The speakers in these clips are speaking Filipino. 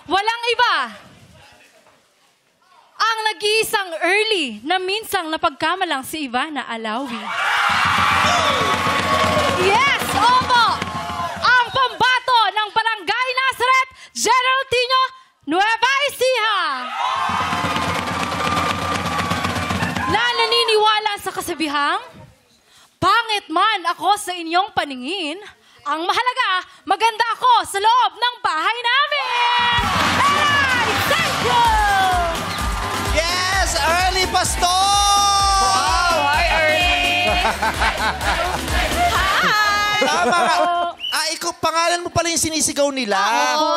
walang iba. Ang nag-iisang early na minsang napagkamalang si Ivana Alawi. Yes, opo! Ang pambato ng Barangay Nazaret, General Tino, Nueva Ecija. Na naniniwala sa kasabihang, pangit man ako sa inyong paningin, ang mahalaga, maganda ako sa loob ng bahay namin! Hey! Thank you! Yes! Early Pastor! Wow! Hi, Ernie! Hi! Tama ka. Ikaw, pangalan mo pala yung sinisigaw nila.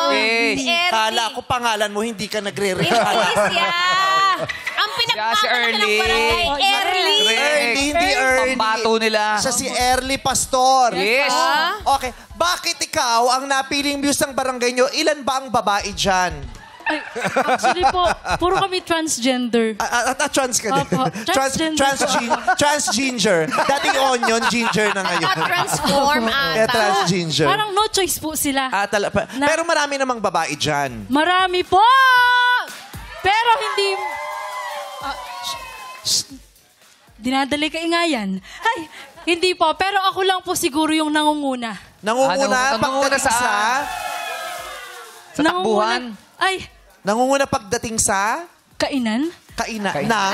Yes. Kala ko pangalan mo, hindi ka nagre-react. Ang pinagmamala Si ka ng Early. barangay, Early. Ernie, hindi Ernie. Pambato nila. Siya si Early Pastor. Yes. Okay. Bakit ikaw ang napiling muse ng barangay nyo? Ilan ba ang babae dyan? Ay, actually po, puro kami transgender. Trans ka din. Opo, transgender. Transginger. Dating onion, ginger na ngayon. Transform ata. Transginger. Parang no choice po sila. Pero marami namang babae dyan. Marami po! Pero hindi... dinadali ka ingayan. Ay, hindi po. Pero ako lang po siguro yung nangunguna. Nangunguna Nangunguna pagdating sa... saan? Sa takbuhan? Ay, Nangunguna pagdating sa... kainan? Kainan.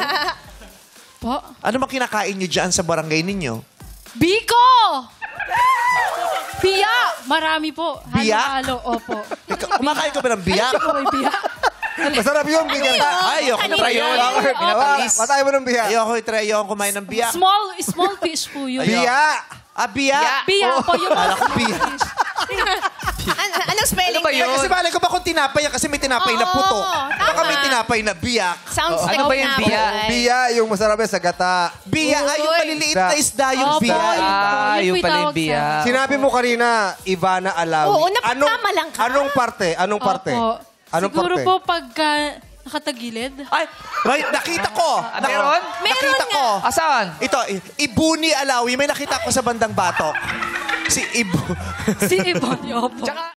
Po. Ano bang kinakain nyo dyan sa barangay ninyo? Biko! Biya! Marami po. Biyak? Halo-halo, opo. Kumakain ka ba ng biyak? Ay, po, biyak. Masarap yun, bigyan. Ayoko na ba yun? Pinatalis. Matay mo ng biya. Ayoko i-try. Ayoko kumain ng biyak. Small fish po yun. Biya! Biyak? Biya po yung Kala ko biyak. Anong spelling? Ano ba yun? Kasi balik ko ba kung tinapay yan? Kasi may tinapay na puto. tama. Baka may tinapay na biyak. Sounds like Ano ba yung biya? Biya, yung masarap yan sa gata. Biyak. Ay, yung Uy. maliliit na isda yung Opo, biyak. yun po. Ah, Yun yung po pala yung tawag sa- biya. Sinabi mo kanina, Ivana Alawi. Oo, napagkamalang ka. Anong parte? Anong parte? Opo. Anong Siguro parte? po pagka nakatagilid. Ay, right, nakita ko. Meron? Nakita ko. Asan? Ito, Ibuni Alawi. May nakita ko sa bandang batok. Si Ibu. Si Ibon, opo. Tsaka,